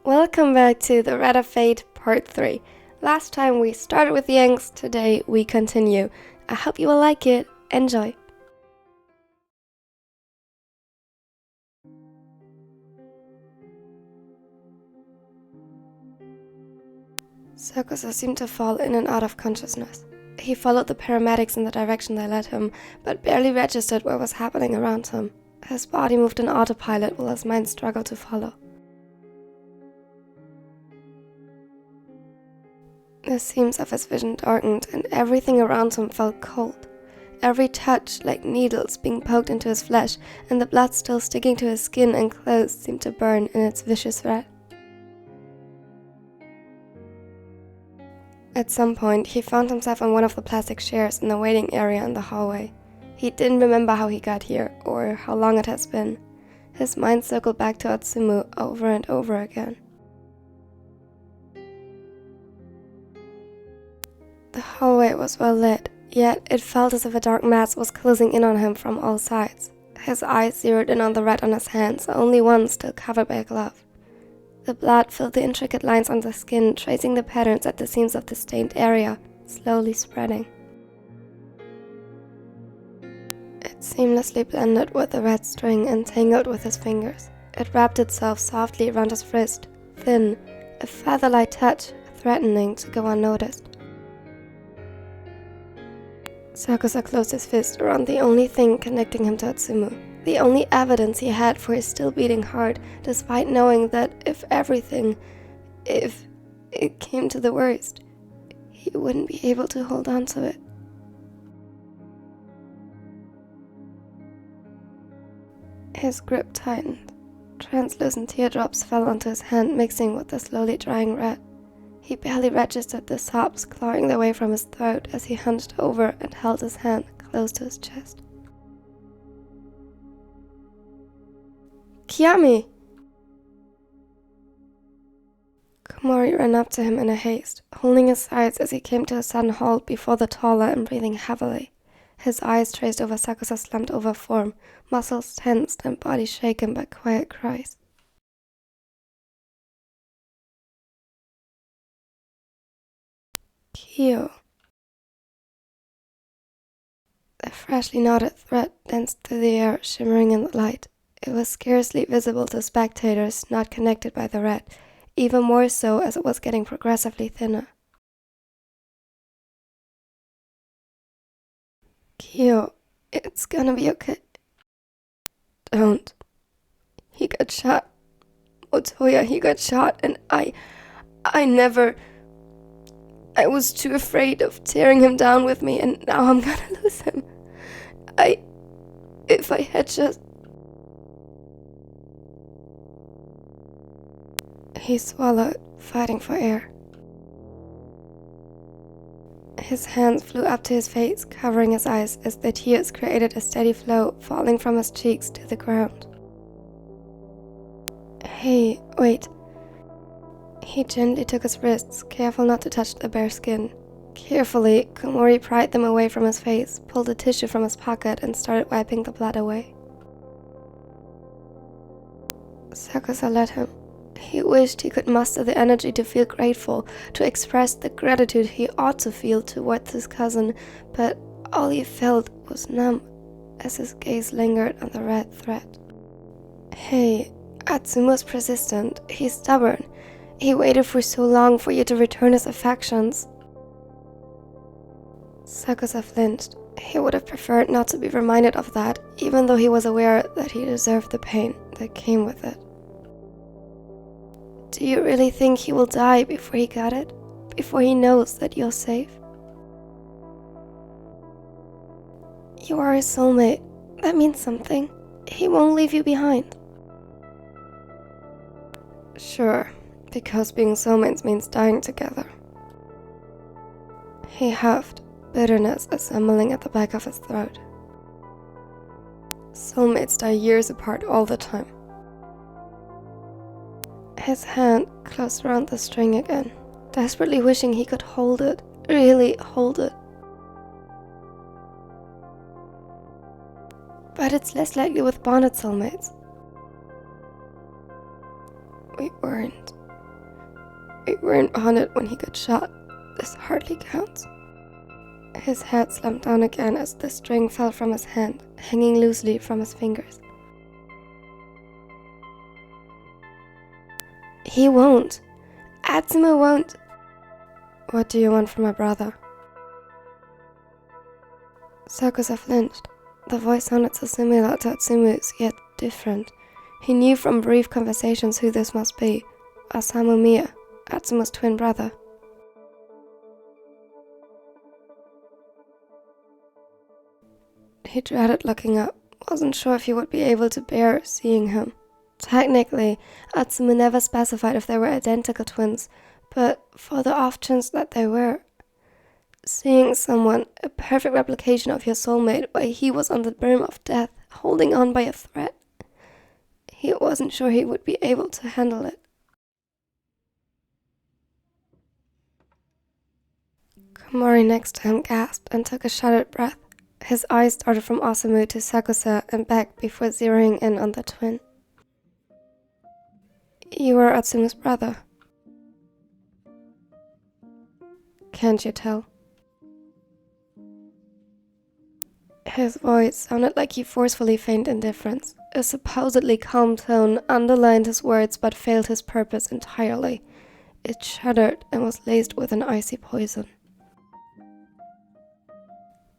Welcome back to The Red of Fate Part 3. Last time we started with the Angst, today we continue. I hope you will like it. Enjoy! Sakusa seemed to fall in and out of consciousness. He followed the paramedics in the direction they led him, but barely registered what was happening around him. His body moved in autopilot while his mind struggled to follow. The seams of his vision darkened and everything around him felt cold. Every touch, like needles being poked into his flesh, and the blood still sticking to his skin and clothes seemed to burn in its vicious red. At some point, he found himself on one of the plastic chairs in the waiting area in the hallway. He didn't remember how he got here, or how long it has been. His mind circled back to Atsumu over and over again. The hallway was well lit, yet it felt as if a dark mass was closing in on him from all sides. His eyes zeroed in on the red on his hands, only one still covered by a glove. The blood filled the intricate lines on the skin, tracing the patterns at the seams of the stained area, slowly spreading. It seamlessly blended with the red string and tangled with his fingers. It wrapped itself softly around his wrist, thin, a feather-light touch, threatening to go unnoticed. Sakusa closed his fist around the only thing connecting him to Atsumu, the only evidence he had for his still beating heart, despite knowing that if it came to the worst, he wouldn't be able to hold on to it. His grip tightened. Translucent teardrops fell onto his hand, mixing with the slowly drying red. He barely registered the sobs clawing their way from his throat as he hunched over and held his hand close to his chest. Kiyoomi! Komori ran up to him in a haste, holding his sides as he came to a sudden halt before the taller and breathing heavily. His eyes traced over Sakusa's slumped-over form, muscles tensed and body shaken by quiet cries. Kiyoo. The freshly knotted thread danced through the air, shimmering in the light. It was scarcely visible to spectators not connected by the red, even more so as it was getting progressively thinner. Kiyoo, it's gonna be okay. Don't. He got shot. Otoya, he got shot, and I was too afraid of tearing him down with me, and now I'm gonna lose him. If I had just... He swallowed, fighting for air. His hands flew up to his face, covering his eyes as the tears created a steady flow falling from his cheeks to the ground. Hey, wait. He gently took his wrists, careful not to touch the bare skin. Carefully, Komori pried them away from his face, pulled a tissue from his pocket, and started wiping the blood away. Sakusa let him. He wished he could muster the energy to feel grateful, to express the gratitude he ought to feel towards his cousin, but all he felt was numb as his gaze lingered on the red thread. Hey, Atsumu's persistent. He's stubborn. He waited for so long for you to return his affections. Sakusa flinched. He would have preferred not to be reminded of that, even though he was aware that he deserved the pain that came with it. Do you really think he will die before he got it? Before he knows that you're safe? You are his soulmate. That means something. He won't leave you behind. Sure, because being soulmates means dying together. He huffed, bitterness assembling at the back of his throat. Soulmates die years apart all the time. His hand closed around the string again, desperately wishing he could hold it, really hold it. But it's less likely with bonded soulmates. We weren't. We weren't on it when he got shot. This hardly counts. His head slumped down again as the string fell from his hand, hanging loosely from his fingers. He won't. Atsumu won't. What do you want from my brother? Sakusa flinched. The voice sounded so similar to Atsumu's, yet different. He knew from brief conversations who this must be. Osamu Miya, Atsumu's twin brother. He dreaded looking up, wasn't sure if he would be able to bear seeing him. Technically, Atsumu never specified if they were identical twins, but for the off chance that they were, seeing someone, a perfect replication of your soulmate, while he was on the brink of death, holding on by a thread, he wasn't sure he would be able to handle it. Komori next to him gasped and took a shuddered breath. His eyes darted from Osamu to Sakusa and back before zeroing in on the twin. You are Atsumu's brother. Can't you tell? His voice sounded like he forcefully feigned indifference. A supposedly calm tone underlined his words but failed his purpose entirely. It shuddered and was laced with an icy poison.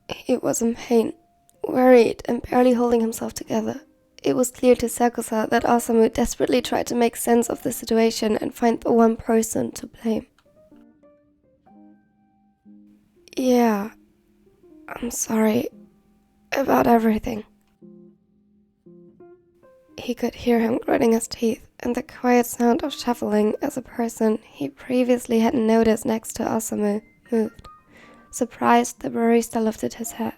He was in pain, worried and barely holding himself together. It was clear to Sakusa that Osamu desperately tried to make sense of the situation and find the one person to blame. Yeah, I'm sorry about everything. He could hear him gritting his teeth and the quiet sound of shuffling as a person he previously hadn't noticed next to Osamu moved. Surprised, the barista lifted his head.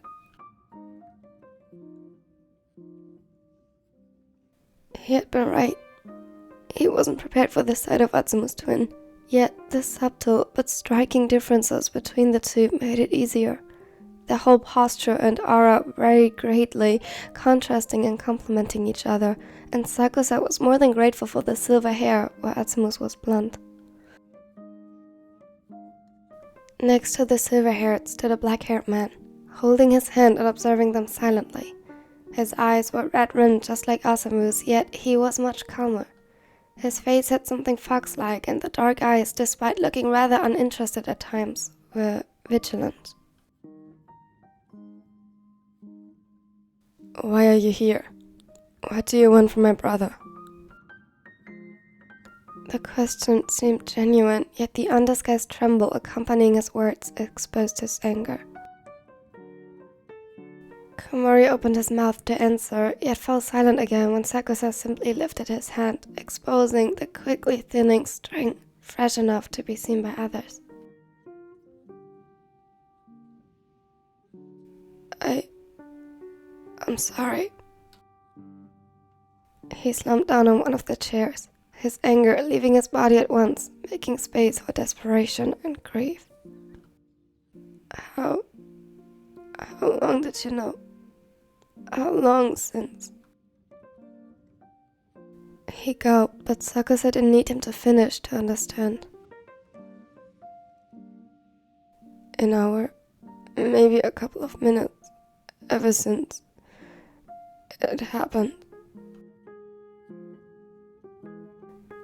He had been right. He wasn't prepared for the sight of Atsumu's twin, yet the subtle but striking differences between the two made it easier. Their whole posture and aura varied greatly, contrasting and complementing each other, and Sakusa was more than grateful for the silver hair where Atsumu's was blonde. Next to the silver-haired stood a black-haired man, holding his hand and observing them silently. His eyes were red-rimmed just like Osamu's, yet he was much calmer. His face had something fox-like, and the dark eyes, despite looking rather uninterested at times, were vigilant. Why are you here? What do you want from my brother? The question seemed genuine, yet the undisguised tremble accompanying his words exposed his anger. Komori opened his mouth to answer, yet fell silent again when Sakusa simply lifted his hand, exposing the quickly thinning string, fresh enough to be seen by others. I'm sorry. He slumped down on one of the chairs, his anger leaving his body at once, making space for desperation and grief. How long did you know? How long since? He gulped, but Sakusa didn't need him to finish to understand. An hour, maybe a couple of minutes, ever since it happened.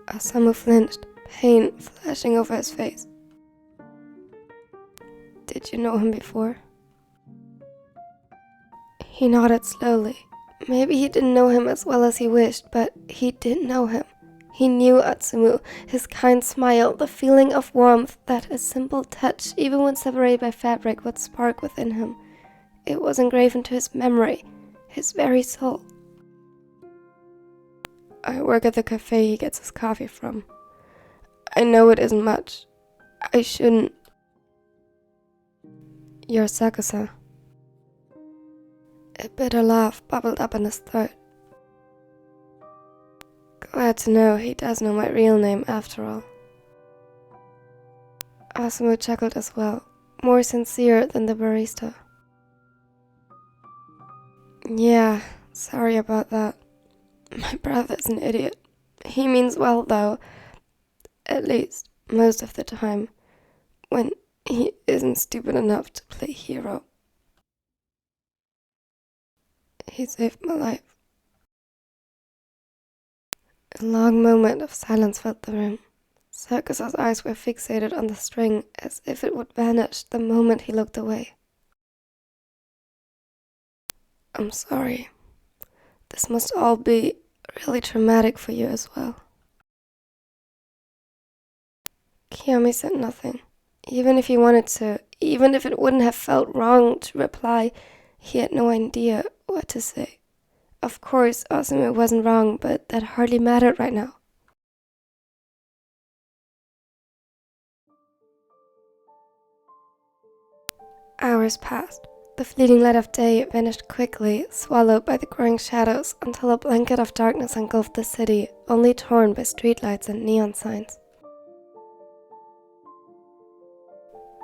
Osamu flinched, pain flashing over his face. Did you know him before? He nodded slowly. Maybe he didn't know him as well as he wished, but he did know him. He knew Atsumu, his kind smile, the feeling of warmth that a simple touch, even when separated by fabric, would spark within him. It was engraven to his memory, his very soul. I work at the cafe he gets his coffee from. I know it isn't much. I shouldn't. You're Sakusa. A bitter laugh bubbled up in his throat. Glad to know he does know my real name after all. Osamu chuckled as well, more sincere than the barista. Yeah, sorry about that. My brother's an idiot. He means well, though. At least, most of the time, when he isn't stupid enough to play hero. He saved my life. A long moment of silence filled the room. Sakusa's eyes were fixated on the string as if it would vanish the moment he looked away. I'm sorry. This must all be really traumatic for you as well. Kiyoomi said nothing. Even if he wanted to, even if it wouldn't have felt wrong to reply, he had no idea what to say. Of course, Atsumu wasn't wrong, but that hardly mattered right now. Hours passed. The fleeting light of day vanished quickly, swallowed by the growing shadows, until a blanket of darkness engulfed the city, only torn by streetlights and neon signs.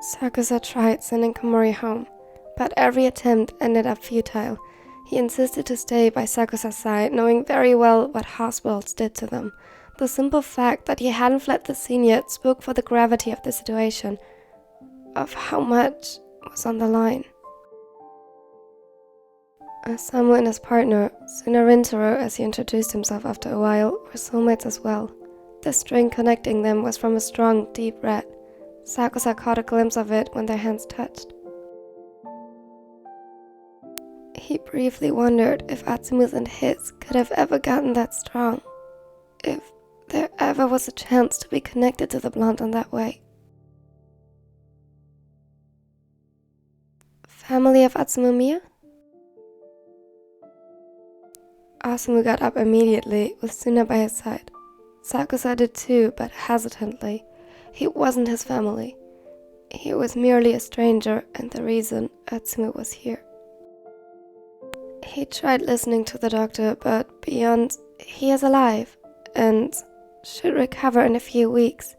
Sakusa tried sending Komori home, but every attempt ended up futile. He insisted to stay by Sakusa's side, knowing very well what hospitals did to them. The simple fact that he hadn't fled the scene yet spoke for the gravity of the situation, of how much was on the line. Osamu and his partner, Rintaro, as he introduced himself after a while, were soulmates as well. The string connecting them was from a strong, deep red. Sakusa caught a glimpse of it when their hands touched. He briefly wondered if Atsumu's and his could have ever gotten that strong. If there ever was a chance to be connected to the blonde in that way. Family of Atsumu Miya? Atsumu got up immediately, with Suna by his side. Sakusa did too, but hesitantly. He wasn't his family. He was merely a stranger, and the reason Atsumu was here. He tried listening to the doctor, but beyond, he is alive, and should recover in a few weeks.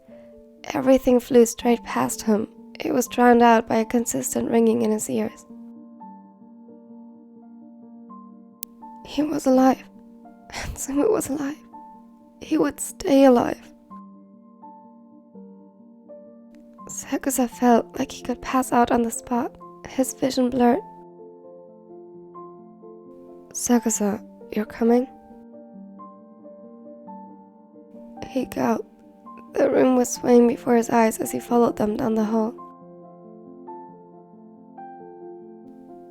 Everything flew straight past him. It was drowned out by a consistent ringing in his ears. He was alive. Atsumu was alive. He would stay alive. Sakusa felt like he could pass out on the spot, his vision blurred. Sakusa, you're coming? He gulped. The room was swaying before his eyes as he followed them down the hall.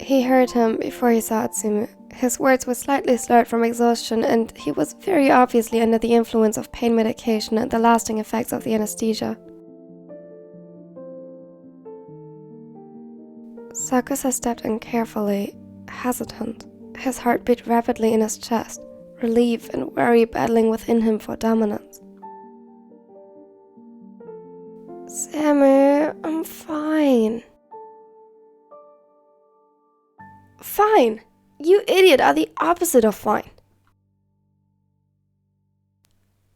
He heard him before he saw Atsumu. His words were slightly slurred from exhaustion, and he was very obviously under the influence of pain medication and the lasting effects of the anesthesia. Sakusa stepped in carefully, hesitant. His heart beat rapidly in his chest, relief and worry battling within him for dominance. Samu, I'm fine. Fine? You idiot are the opposite of fine.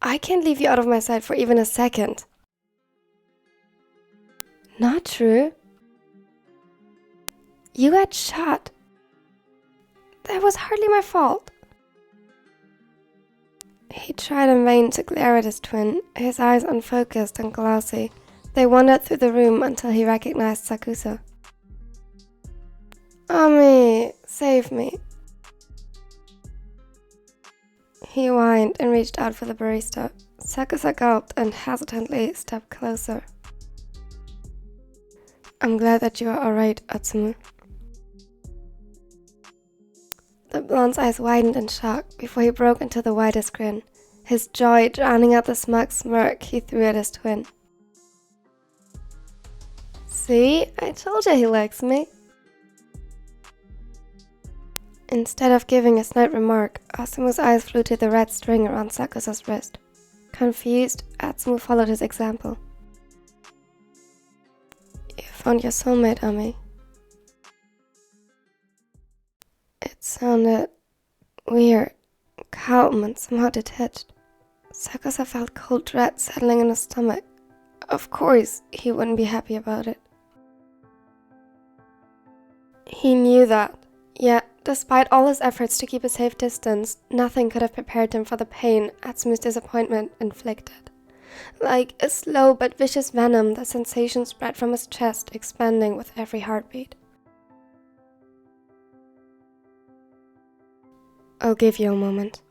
I can't leave you out of my sight for even a second. Not true. You got shot. That was hardly my fault. He tried in vain to glare at his twin, his eyes unfocused and glassy. They wandered through the room until he recognized Sakusa. Ami, save me. He whined and reached out for the barista. Sakusa gulped and hesitantly stepped closer. I'm glad that you are alright, Atsumu. The blonde's eyes widened in shock before he broke into the widest grin, his joy drowning out the smug smirk he threw at his twin. See, I told you he likes me. Instead of giving a snide remark, Asumu's eyes flew to the red string around Sakusa's wrist. Confused, Atsumu followed his example. You found your soulmate, Ami. It sounded weird, calm, and somehow detached. Sakusa felt cold dread settling in his stomach. Of course, he wouldn't be happy about it. He knew that, yet, despite all his efforts to keep a safe distance, nothing could have prepared him for the pain Atsumu's disappointment inflicted. Like a slow but vicious venom, the sensation spread from his chest, expanding with every heartbeat. I'll give you a moment.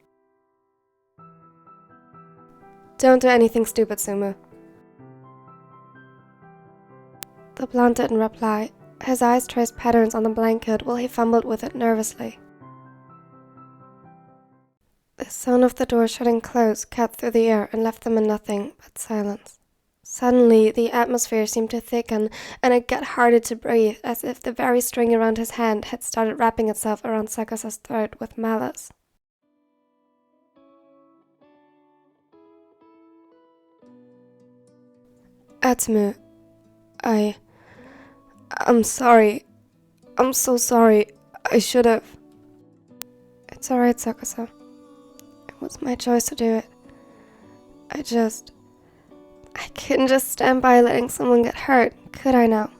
Don't do anything stupid, Sumu. The blonde didn't reply. His eyes traced patterns on the blanket while he fumbled with it nervously. The sound of the door shutting closed cut through the air and left them in nothing but silence. Suddenly, the atmosphere seemed to thicken, and it got harder to breathe, as if the very string around his hand had started wrapping itself around Sakusa's throat with malice. Atsumu, I'm sorry. I'm so sorry. I should have. It's alright, Sakusa. It was my choice to do it. I couldn't just stand by letting someone get hurt, could I now?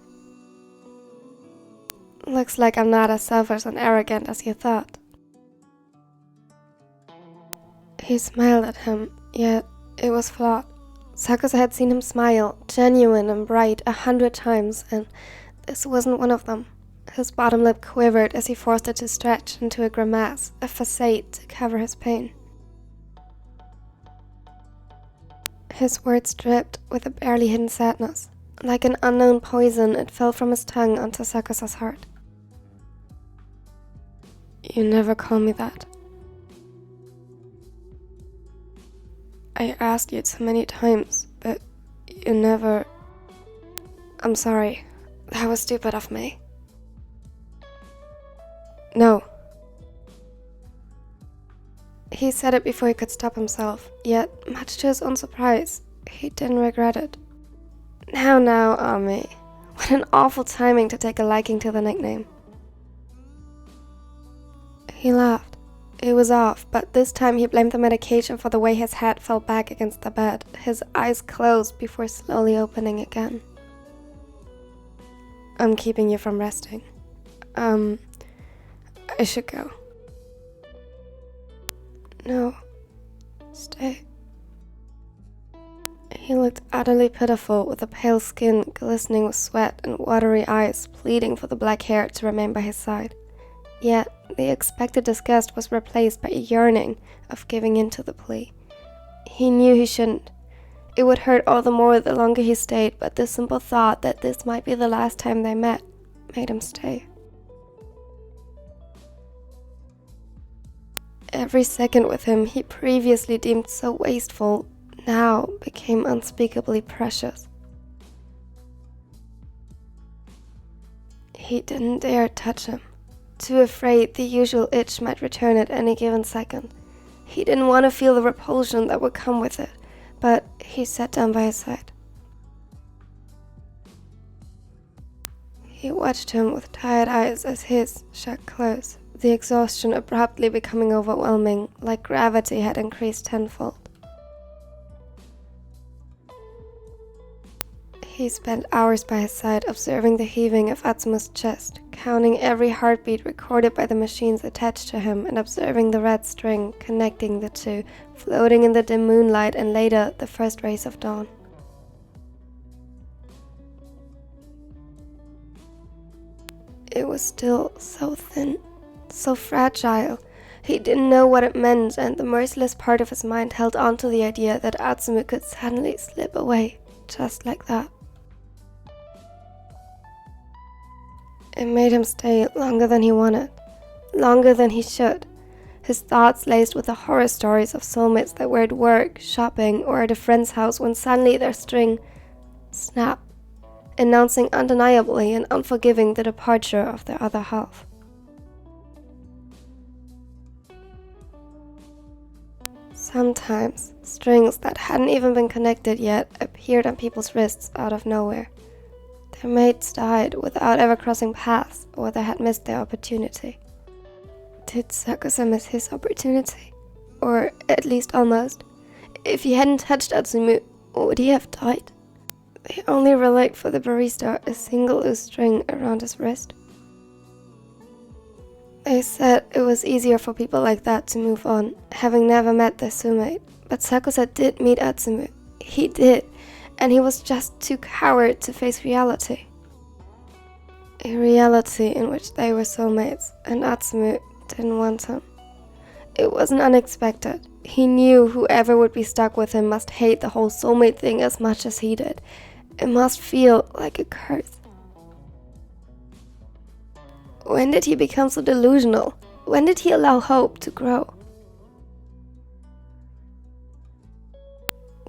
Looks like I'm not as selfish and arrogant as you thought. He smiled at him, yet it was flawed. Sakusa had seen him smile, genuine and bright, 100 times, and this wasn't one of them. His bottom lip quivered as he forced it to stretch into a grimace, a facade to cover his pain. His words dripped with a barely hidden sadness. Like an unknown poison, it fell from his tongue onto Sakusa's heart. You never call me that. I asked you so many times, but you never... I'm sorry. That was stupid of me. No. He said it before he could stop himself, yet, much to his own surprise, he didn't regret it. Now, Ami. What an awful timing to take a liking to the nickname. He laughed. It was off, but this time he blamed the medication for the way his head fell back against the bed, his eyes closed before slowly opening again. I'm keeping you from resting. I should go. No. Stay. He looked utterly pitiful, with a pale skin glistening with sweat and watery eyes pleading for the black hair to remain by his side. Yet, the expected disgust was replaced by a yearning of giving in to the plea. He knew he shouldn't. It would hurt all the more the longer he stayed, but the simple thought that this might be the last time they met made him stay. Every second with him he previously deemed so wasteful now became unspeakably precious. He didn't dare touch him, too afraid the usual itch might return at any given second. He didn't want to feel the repulsion that would come with it, but he sat down by his side. He watched him with tired eyes as his shut close, the exhaustion abruptly becoming overwhelming, like gravity had increased tenfold. He spent hours by his side observing the heaving of Atsumu's chest, counting every heartbeat recorded by the machines attached to him and observing the red string connecting the two, floating in the dim moonlight and later the first rays of dawn. It was still so thin, so fragile. He didn't know what it meant, and the merciless part of his mind held on to the idea that Atsumu could suddenly slip away, just like that. It made him stay longer than he wanted, longer than he should. His thoughts laced with the horror stories of soulmates that were at work, shopping, or at a friend's house when suddenly their string snapped, announcing undeniably and unforgiving the departure of their other half. Sometimes, strings that hadn't even been connected yet appeared on people's wrists out of nowhere. Their mates died without ever crossing paths, or they had missed their opportunity. Did Sakusa miss his opportunity? Or at least almost. If he hadn't touched Atsumu, would he have died? They only relayed for the barista a single loose string around his wrist. They said it was easier for people like that to move on, having never met their soulmate. But Sakusa did meet Atsumu. He did, and he was just too coward to face reality. A reality in which they were soulmates, and Atsumu didn't want him. It wasn't unexpected. He knew whoever would be stuck with him must hate the whole soulmate thing as much as he did. It must feel like a curse. When did he become so delusional? When did he allow hope to grow?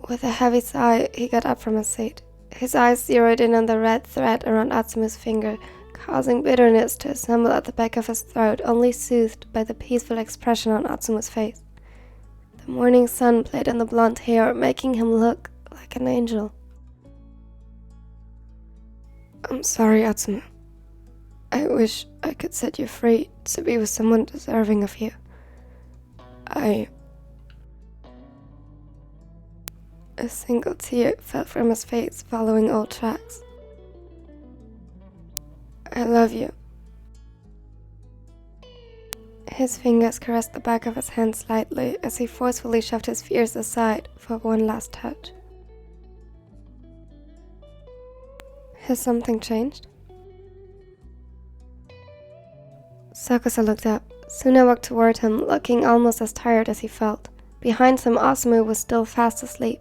With a heavy sigh, he got up from his seat. His eyes zeroed in on the red thread around Atsumu's finger, causing bitterness to assemble at the back of his throat, only soothed by the peaceful expression on Atsumu's face. The morning sun played on the blonde hair, making him look like an angel. I'm sorry, Atsumu. I wish I could set you free to be with someone deserving of you. A single tear fell from his face, following old tracks. I love you. His fingers caressed the back of his hand slightly as he forcefully shoved his fears aside for one last touch. Has something changed? Sakusa looked up. Suna walked toward him, looking almost as tired as he felt. Behind him, Asumu was still fast asleep.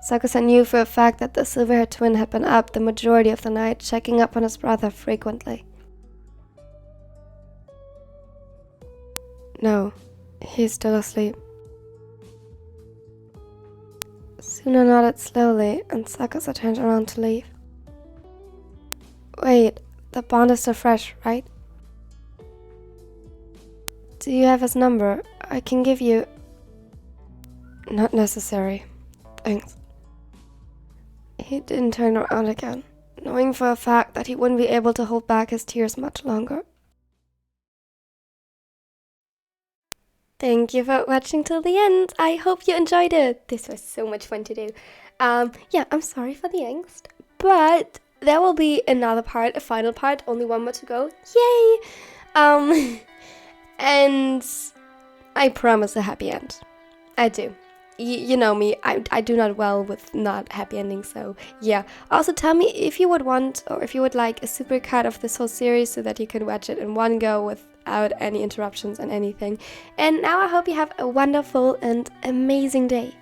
Sakusa knew for a fact that the silver-haired twin had been up the majority of the night, checking up on his brother frequently. No, he's still asleep. Suna nodded slowly, and Sakusa turned around to leave. Wait, the bond is still fresh, right? Do you have his number? I can give you... Not necessary. Thanks. He didn't turn around again, knowing for a fact that he wouldn't be able to hold back his tears much longer. Thank you for watching till the end. I hope you enjoyed it. This was so much fun to do. Yeah, I'm sorry for the angst, but there will be another part, a final part, only one more to go. Yay! And I promise a happy end. I do. You know me, I do not well with not happy endings, so yeah. Also tell me if you would want, or if you would like a super cut of this whole series so that you can watch it in one go without any interruptions and anything. And now I hope you have a wonderful and amazing day.